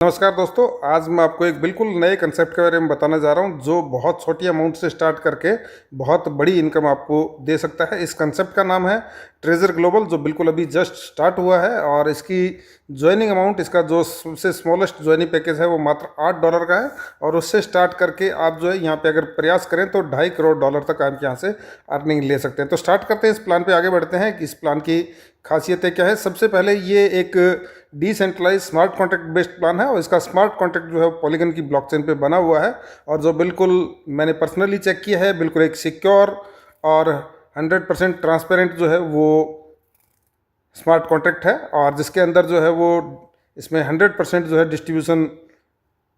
नमस्कार दोस्तों, आज मैं आपको एक बिल्कुल नए कंसेप्ट के बारे में बताने जा रहा हूं जो बहुत छोटी अमाउंट से स्टार्ट करके बहुत बड़ी इनकम आपको दे सकता है। इस कंसेप्ट का नाम है ट्रेजर ग्लोबल, जो बिल्कुल अभी जस्ट स्टार्ट हुआ है। और इसकी ज्वाइनिंग अमाउंट, इसका जो सबसे स्मॉलेस्ट ज्वाइनिंग पैकेज है वो मात्र $8 का है। और उससे स्टार्ट करके आप जो है यहाँ पे अगर प्रयास करें तो $2.5 करोड़ तक आप यहाँ से अर्निंग ले सकते हैं। तो स्टार्ट करते हैं, इस प्लान पे आगे बढ़ते हैं कि इस प्लान की खासियतें क्या है। सबसे पहले ये एक decentralise smart contract based plan है और इसका स्मार्ट कॉन्ट्रैक्ट जो है पॉलीगन की ब्लॉकचेन पे बना हुआ है। और जो बिल्कुल मैंने पर्सनली चेक किया है, बिल्कुल एक सिक्योर और 100% ट्रांसपेरेंट जो है वो स्मार्ट कॉन्ट्रैक्ट है। और जिसके अंदर जो है वो इसमें 100% जो है डिस्ट्रीब्यूशन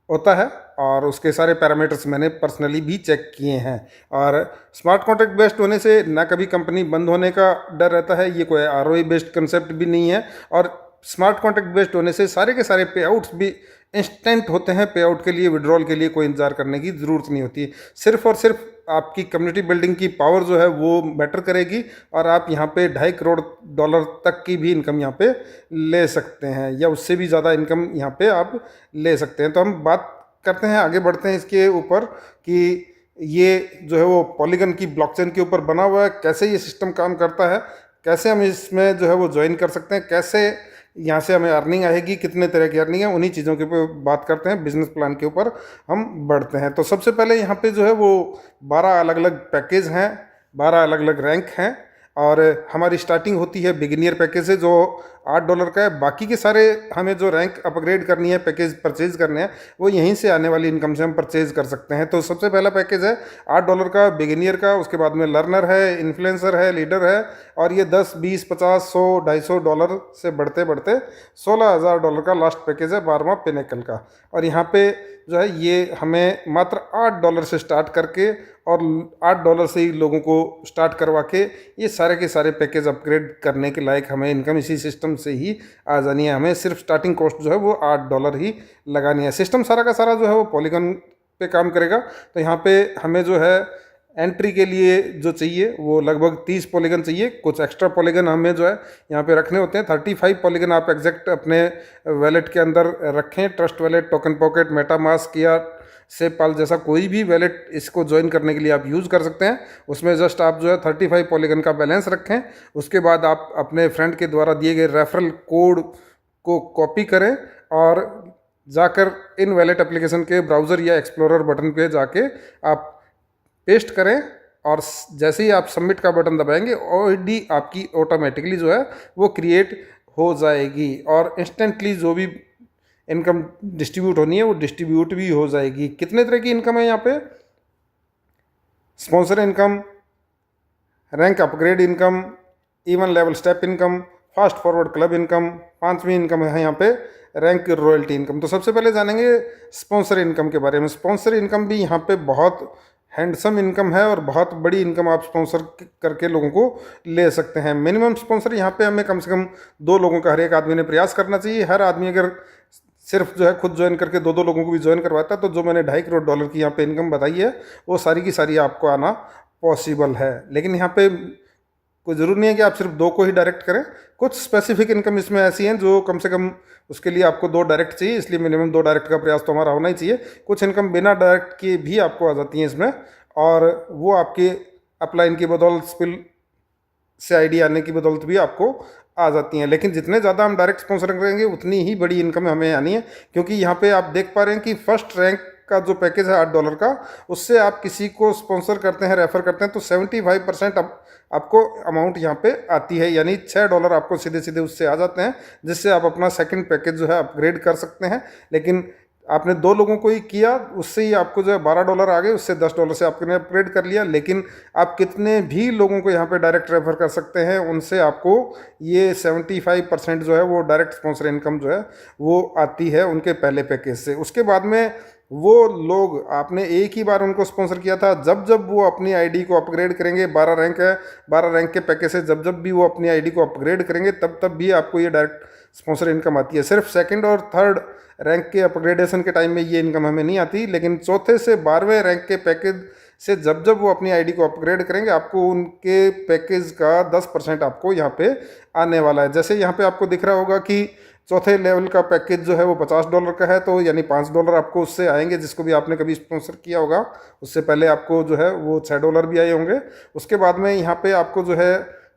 होता है और उसके सारे पैरामीटर्स मैंने पर्सनली भी चेक किए हैं। और स्मार्ट कॉन्ट्रैक्ट बेस्ड होने से ना कभी कंपनी बंद होने का डर रहता है, ये कोई आरओई बेस्ड कंसेप्ट भी नहीं है। और स्मार्ट कॉन्ट्रैक्ट बेस्ड होने से सारे के सारे पे आउट्स भी इंस्टेंट होते हैं। पे आउट के लिए, विड्रॉल के लिए कोई इंतजार करने की ज़रूरत नहीं होती है। सिर्फ और सिर्फ आपकी कम्युनिटी बिल्डिंग की पावर जो है वो मैटर करेगी और आप यहाँ पे $2.5 करोड़ तक की भी इनकम यहाँ पे ले सकते हैं, या उससे भी ज़्यादा इनकम यहाँ पे आप ले सकते हैं। तो हम बात करते हैं, आगे बढ़ते हैं इसके ऊपर कि ये जो है वो पॉलीगन की ब्लॉकचेन के ऊपर बना हुआ है, कैसे ये सिस्टम काम करता है, कैसे हम इसमें जो है वो ज्वाइन कर सकते हैं, कैसे यहाँ से हमें अर्निंग आएगी, कितने तरह की अर्निंग है, उन्हीं चीज़ों के ऊपर बात करते हैं। बिजनेस प्लान के ऊपर हम बढ़ते हैं। तो सबसे पहले यहाँ पे जो है वो 12 अलग अलग पैकेज हैं, 12 अलग अलग रैंक हैं। और हमारी स्टार्टिंग होती है बिगिनियर पैकेज से, जो $8 का है। बाकी के सारे हमें जो रैंक अपग्रेड करनी है, पैकेज परचेज करने हैं, वो यहीं से आने वाली इनकम से हम परचेज कर सकते हैं। तो सबसे पहला पैकेज है $8 का बिगिनियर का। उसके बाद में लर्नर है, इन्फ्लुएंसर है, लीडर है। और ये 10, 20, 50, 100, $250 से बढ़ते बढ़ते $16,000 का लास्ट पैकेज है, 12वां पिनेकल का। और यहाँ पे जो है ये हमें मात्र $8 से स्टार्ट करके और $8 से ही लोगों को स्टार्ट करवा के ये सारे के सारे पैकेज अपग्रेड करने के लायक हमें इनकम इसी सिस्टम से ही आ जानी है। हमें सिर्फ स्टार्टिंग कॉस्ट जो है वो $8 ही लगानी है। सिस्टम सारा का सारा जो है वो पॉलीगन पे काम करेगा। तो यहाँ पे हमें जो है एंट्री के लिए जो चाहिए वो लगभग 30 पॉलीगन चाहिए। कुछ एक्स्ट्रा पॉलीगन हमें जो है यहाँ पे रखने होते हैं। 35 पॉलीगन आप एग्जैक्ट अपने वैलेट के अंदर रखें। Trust wallet, token pocket, MetaMask या सेपाल जैसा कोई भी वैलेट इसको ज्वाइन करने के लिए आप यूज़ कर सकते हैं। उसमें जस्ट आप जो है 35 पॉलीगन का बैलेंस रखें। उसके बाद आप अपने फ्रेंड के द्वारा दिए गए रेफरल कोड को कॉपी करें और जाकर इन वैलेट एप्लीकेशन के ब्राउज़र या एक्सप्लोरर बटन पे जाके आप पेस्ट करें। और जैसे ही आप सबमिट का बटन दबाएंगे, ऑलरेडी आपकी ऑटोमेटिकली जो है वो क्रिएट हो जाएगी और इंस्टेंटली जो भी इनकम डिस्ट्रीब्यूट होनी है वो डिस्ट्रीब्यूट भी हो जाएगी। कितने तरह की इनकम है यहाँ पे? Sponsor income, rank upgrade income, even level step income, fast forward club income. 5वीं इनकम है यहाँ पे रैंक रॉयल्टी इनकम। तो सबसे पहले जानेंगे स्पॉन्सर इनकम के बारे में। स्पॉन्सर इनकम भी यहाँ पे बहुत हैंडसम इनकम है और बहुत बड़ी इनकम आप स्पॉन्सर करके लोगों को ले सकते हैं। मिनिमम स्पॉन्सर यहाँ पे हमें कम से कम 2 लोगों का हर एक आदमी ने प्रयास करना चाहिए। हर आदमी अगर सिर्फ जो है खुद ज्वाइन करके 2-2 लोगों को भी ज्वाइन करवाता है तो जो मैंने $2.5 करोड़ की यहाँ पे इनकम बताई है वो सारी की सारी आपको आना पॉसिबल है। लेकिन यहाँ पे कोई ज़रूरी नहीं है कि आप सिर्फ 2 को ही डायरेक्ट करें। कुछ स्पेसिफिक इनकम इसमें ऐसी हैं जो कम से कम उसके लिए आपको 2 डायरेक्ट चाहिए, इसलिए मिनिमम 2 डायरेक्ट का प्रयास तो हमारा होना ही चाहिए। कुछ इनकम बिना डायरेक्ट के भी आपको आ जाती हैं इसमें, और वो आपके अपलाइन की बदौलत, स्पिल से आईडी आने की बदौलत भी आपको आ जाती हैं। लेकिन जितने ज़्यादा हम डायरेक्ट स्पॉन्सर करेंगे उतनी ही बड़ी इनकम हमें आनी है। क्योंकि यहाँ पे आप देख पा रहे हैं कि फर्स्ट रैंक का जो पैकेज है $8 का, उससे आप किसी को स्पॉन्सर करते हैं, रेफर करते हैं तो 75% आपको अमाउंट यहाँ पे आती है। यानी $6 आपको सीधे सीधे उससे आ जाते हैं, जिससे आप अपना सेकंड पैकेज जो है अपग्रेड कर सकते हैं। लेकिन आपने 2 लोगों को ही किया, उससे ही आपको जो है $12 आ गए, उससे $10 से आपने अपग्रेड कर लिया। लेकिन आप कितने भी लोगों को यहाँ पे डायरेक्ट रेफर कर सकते हैं, उनसे आपको ये 75% जो है वो डायरेक्ट स्पॉन्सर इनकम जो है वो आती है उनके पहले पैकेज से। उसके बाद में वो लोग, आपने एक ही बार उनको स्पॉन्सर किया था, जब जब वो अपनी आईडी को अपग्रेड करेंगे, 12 रैंक है, 12 रैंक के पैकेज से जब जब भी वो अपनी आईडी को अपग्रेड करेंगे तब तब भी आपको ये डायरेक्ट स्पॉन्सर इनकम आती है। सिर्फ सेकंड और थर्ड रैंक के अपग्रेडेशन के टाइम में ये इनकम हमें नहीं आती, लेकिन चौथे से 12वें रैंक के पैकेज से जब जब वो अपनी आईडी को अपग्रेड करेंगे आपको उनके पैकेज का 10% आपको यहाँ पे आने वाला है। जैसे यहाँ पे आपको दिख रहा होगा कि चौथे लेवल का पैकेज जो है वो $50 का है, तो यानी $5 आपको उससे आएंगे। जिसको भी आपने कभी स्पॉन्सर किया होगा उससे पहले आपको जो है वो $6 भी आए होंगे। उसके बाद में यहाँ पे आपको जो है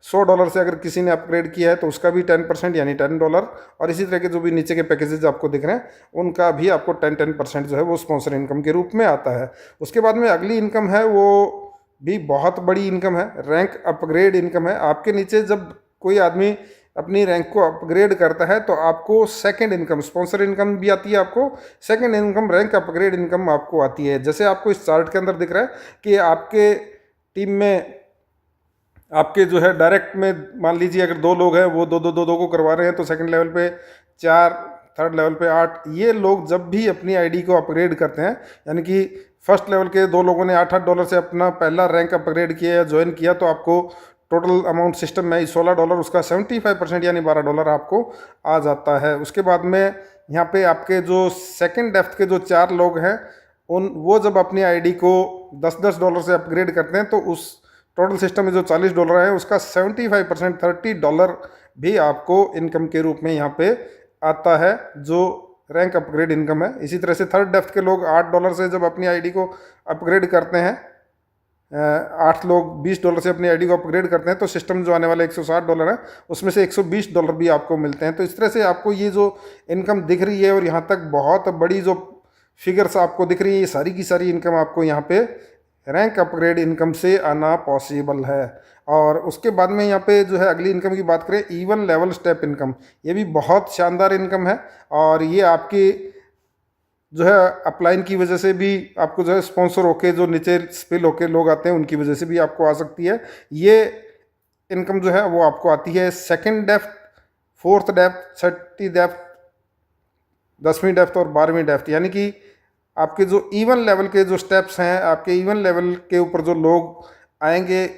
$100 से अगर किसी ने अपग्रेड किया है तो उसका भी 10% यानी $10, और इसी तरह के जो भी नीचे के पैकेजेज आपको दिख रहे हैं उनका भी आपको 10% जो है वो स्पॉन्सर इनकम के रूप में आता है। उसके बाद में अगली इनकम है, वो भी बहुत बड़ी इनकम है, रैंक अपग्रेड इनकम है। आपके नीचे जब कोई आदमी अपनी रैंक को अपग्रेड करता है तो आपको सेकंड इनकम, स्पॉन्सर इनकम भी आती है, आपको second income rank upgrade income आपको आती है। जैसे आपको इस चार्ट के अंदर दिख रहा है कि आपके टीम में आपके जो है डायरेक्ट में मान लीजिए अगर 2 लोग हैं वो दो को करवा रहे हैं तो सेकंड लेवल पे 4, थर्ड लेवल पे 8। ये लोग जब भी अपनी आईडी को अपग्रेड करते हैं, यानी कि फर्स्ट लेवल के 2 लोगों ने $8 से अपना पहला रैंक अपग्रेड किया या ज्वाइन किया, तो आपको टोटल अमाउंट सिस्टम में $16, उसका 75% यानी $12 आपको आ जाता है। उसके बाद में यहाँ पे आपके जो सेकंड डेप्थ के जो 4 लोग हैं वो जब अपनी आईडी को $10 से अपग्रेड करते हैं तो उस टोटल सिस्टम में जो $40 है उसका 75% $30 भी आपको इनकम के रूप में यहाँ पे आता है, जो रैंक अपग्रेड इनकम है। इसी तरह से थर्ड डेप्थ के लोग $8 से जब अपनी आईडी को अपग्रेड करते हैं, 8 लोग $20 से अपनी आईडी को अपग्रेड करते हैं तो सिस्टम जो आने वाले $160 है उसमें से $120 भी आपको मिलते हैं। तो इस तरह से आपको ये जो इनकम दिख रही है और यहाँ तक बहुत बड़ी जो फिगर्स आपको दिख रही है, ये सारी की सारी इनकम आपको यहाँ पे रैंक अपग्रेड इनकम से आना पॉसिबल है। और उसके बाद में यहाँ पे जो है अगली इनकम की बात करें, इवन लेवल स्टेप इनकम, ये भी बहुत शानदार इनकम है और ये आपकी जो है अपलाइन की वजह से भी आपको जो है स्पॉन्सर होके जो नीचे स्पिल होके लोग आते हैं उनकी वजह से भी आपको आ सकती है। ये इनकम जो है वो आपको आती है सेकंड डेप्थ, फोर्थ डेप्थ, छठी डेप्थ, 10वीं डेप्थ और 12वीं डेप्थ, यानी कि आपके जो इवन लेवल के जो स्टेप्स हैं, आपके इवन लेवल के ऊपर जो लोग आएंगे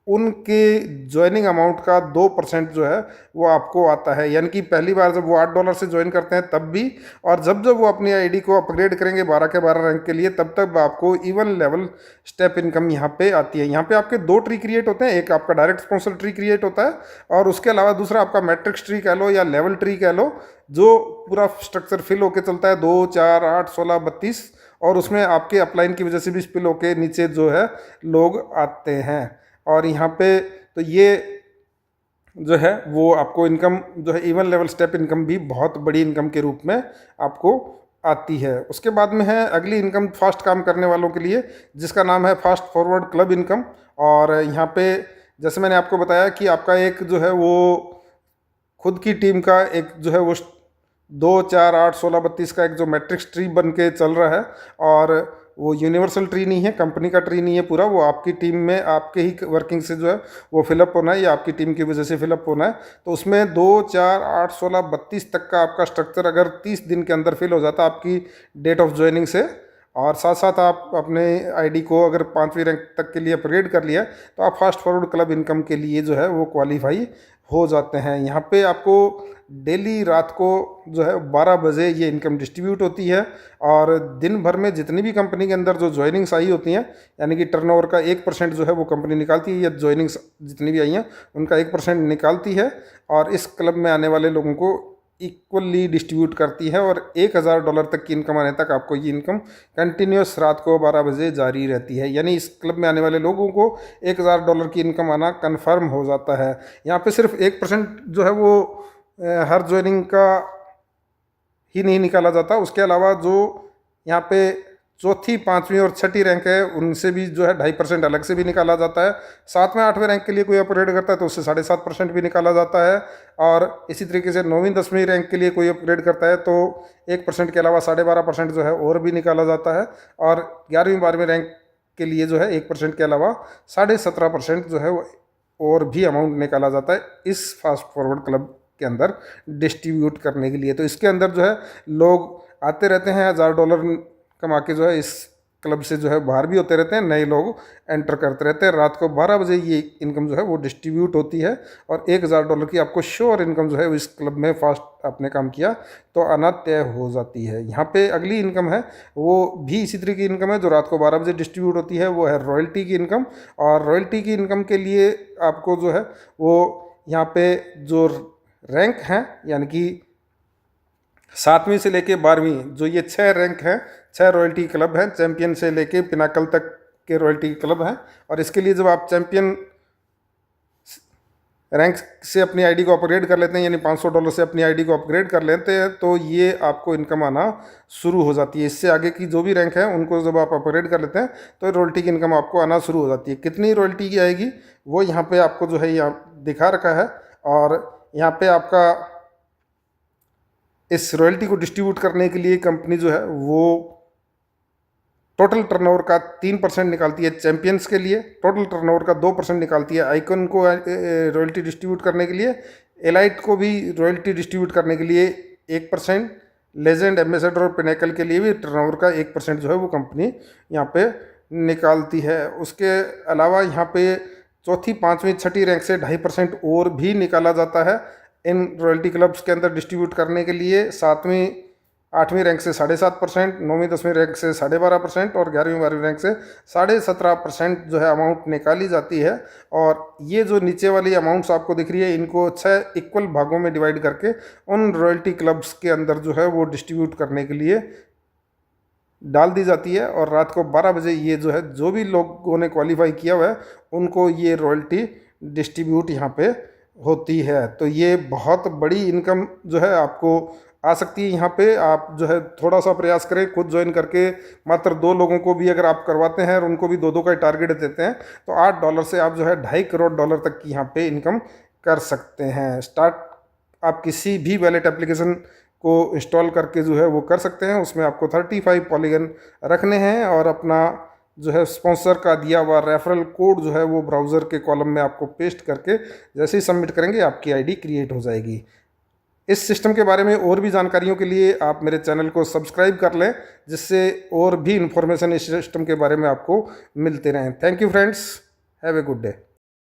उनके ज्वाइनिंग अमाउंट का 2% जो है वो आपको आता है। यानी कि पहली बार जब वो $8 से ज्वाइन करते हैं तब भी, और जब जब वो अपनी आईडी को अपग्रेड करेंगे 12 के 12 रैंक के लिए, तब तक आपको इवन लेवल स्टेप इनकम यहाँ पे आती है। यहाँ पे आपके 2 ट्री क्रिएट होते हैं, एक आपका डायरेक्ट स्पॉन्सर ट्री क्रिएट होता है और उसके अलावा दूसरा आपका मैट्रिक्स ट्री कह लो या लेवल ट्री कह लो, जो पूरा स्ट्रक्चर फिल होके चलता है 2, 4, 8, 16, 32, और उसमें आपके अपलाइन की वजह से भी फिल होके नीचे जो है लोग आते हैं। और यहाँ पे तो ये जो है वो आपको इनकम जो है इवन लेवल स्टेप इनकम भी बहुत बड़ी इनकम के रूप में आपको आती है। उसके बाद में है अगली इनकम फास्ट काम करने वालों के लिए, जिसका नाम है फास्ट फॉरवर्ड क्लब इनकम। और यहाँ पे जैसे मैंने आपको बताया कि आपका एक जो है वो खुद की टीम का एक जो है वो 2, 4, 8, 16, 32 का एक जो मैट्रिक्स ट्री बन के चल रहा है, और वो यूनिवर्सल ट्री नहीं है, कंपनी का ट्री नहीं है पूरा, वो आपकी टीम में आपके ही वर्किंग से जो है वो फिलअप होना है या आपकी टीम की वजह से फिलअप होना है। तो उसमें 2, 4, 8, 16, 32 तक का आपका स्ट्रक्चर अगर 30 दिन के अंदर फिल हो जाता है आपकी डेट ऑफ ज्वाइनिंग से, और साथ साथ आप अपने आईडी को अगर 5वीं रैंक तक के लिए अपग्रेड कर लिया तो आप फास्ट फॉरवर्ड क्लब इनकम के लिए जो है वो क्वालिफाई हो जाते हैं। यहाँ पे आपको डेली रात को जो है 12 बजे ये इनकम डिस्ट्रीब्यूट होती है, और दिन भर में जितनी भी कंपनी के अंदर जो ज्वाइनिंग्स आई होती हैं, यानी कि टर्नओवर का 1% जो है वो कंपनी निकालती है, या ज्वाइनिंग्स जितनी भी आई हैं उनका 1% निकालती है, और इस क्लब में आने वाले लोगों को इक्वली डिस्ट्रीब्यूट करती है, और $1000 तक की इनकम आने तक आपको ये इनकम कंटिन्यूस रात को 12 बजे जारी रहती है। यानी इस क्लब में आने वाले लोगों को $1000 की इनकम आना कन्फर्म हो जाता है। यहाँ पे सिर्फ 1% जो है वो हर ज्वाइनिंग का ही नहीं निकाला जाता, उसके अलावा जो यहाँ पे चौथी, 5वीं और 6ठी रैंक है उनसे भी जो है 2.5% अलग से भी निकाला जाता है। 7वें, 8वें रैंक के लिए कोई अपग्रेड करता है तो उससे 7.5% भी निकाला जाता है, और इसी तरीके से 9वीं, 10वीं रैंक के लिए कोई अपग्रेड करता है तो 1% के अलावा 12.5% जो है और भी निकाला जाता है, और 11वीं, 12वीं रैंक के लिए जो है 1% के अलावा 17.5% जो है वो और भी अमाउंट निकाला जाता है इस फास्ट फॉरवर्ड क्लब के अंदर डिस्ट्रीब्यूट करने के लिए। तो इसके अंदर जो है लोग आते रहते हैं, $1000 कमा के जो है इस क्लब से जो है बाहर भी होते रहते हैं, नए लोग एंटर करते रहते हैं। रात को 12 बजे ये इनकम जो है वो डिस्ट्रीब्यूट होती है, और $1000 की आपको श्योर इनकम जो है इस क्लब में फास्ट आपने काम किया तो आना तय हो जाती है। यहाँ पे अगली इनकम है वो भी इसी तरह की इनकम है जो रात को 12 बजे डिस्ट्रीब्यूट होती है, वो है रॉयल्टी की इनकम। और रॉयल्टी की इनकम के लिए आपको जो है वो यहाँ पे जो रैंक हैं, यानी कि 7वीं से लेके 12वीं जो ये 6 रैंक हैं, 6 रॉयल्टी क्लब हैं, चैंपियन से लेके पिनाकल तक के रॉयल्टी क्लब हैं। और इसके लिए जब आप चैंपियन रैंक से अपनी आईडी को अपग्रेड कर लेते हैं, यानी $500 से अपनी आईडी को अपग्रेड कर लेते हैं, तो ये आपको इनकम आना शुरू हो जाती है। इससे आगे की जो भी रैंक है उनको जब आप अपग्रेड कर लेते हैं तो रॉयल्टी की इनकम आपको आना शुरू हो जाती है। कितनी रॉयल्टी की आएगी वो यहाँ पे आपको जो है यहाँ दिखा रखा है। और यहाँ पे आपका इस रॉयल्टी को डिस्ट्रीब्यूट करने के लिए कंपनी जो है वो टोटल टर्नओवर का 3% निकालती है चैंपियंस के लिए, टोटल टर्नओवर का 2% निकालती है आइकन को रॉयल्टी डिस्ट्रीब्यूट करने के लिए, एलाइट को भी रॉयल्टी डिस्ट्रीब्यूट करने के लिए 1%, लेजेंड, एम्बेसडर और पिनेकल के लिए भी टर्नओवर का 1% जो है वो कंपनी यहाँ पे निकालती है। उसके अलावा यहाँ पे चौथी, पाँचवीं, छठी रैंक से 2.5% और भी निकाला जाता है इन रॉयल्टी क्लब्स के अंदर डिस्ट्रीब्यूट करने के लिए। 7वीं, 8वीं रैंक से 7.5%, 9वीं, 10वीं रैंक से 12.5% और 11वीं, 12वीं रैंक से 17.5% जो है अमाउंट निकाली जाती है। और ये जो नीचे वाली अमाउंट्स आपको दिख रही है इनको 6 इक्वल भागों में डिवाइड करके उन रॉयल्टी क्लब्स के अंदर जो है वो डिस्ट्रीब्यूट करने के लिए डाल दी जाती है। और रात को 12 बजे ये जो है जो भी लोगों ने क्वालिफाई किया हुआ है उनको ये रॉयल्टी डिस्ट्रीब्यूट यहाँ पे होती है। तो ये बहुत बड़ी इनकम जो है आपको आ सकती है। यहाँ पे आप जो है थोड़ा सा प्रयास करें, खुद ज्वाइन करके मात्र 2 लोगों को भी अगर आप करवाते हैं और उनको भी 2-2 का टारगेट देते हैं तो $8 से आप जो है $2.5 करोड़ तक की यहाँ पे इनकम कर सकते हैं। स्टार्ट आप किसी भी वैलेट एप्लीकेशन को इंस्टॉल करके जो है वो कर सकते हैं। उसमें आपको 35 पॉलीगन रखने हैं और अपना जो है स्पॉन्सर का दिया हुआ रेफरल कोड जो है वो ब्राउज़र के कॉलम में आपको पेस्ट करके जैसे ही सबमिट करेंगे आपकी आईडी क्रिएट हो जाएगी। इस सिस्टम के बारे में और भी जानकारियों के लिए आप मेरे चैनल को सब्सक्राइब कर लें, जिससे और भी इन्फॉर्मेशन इस सिस्टम के बारे में आपको मिलते रहें। Thank you friends, have a good day.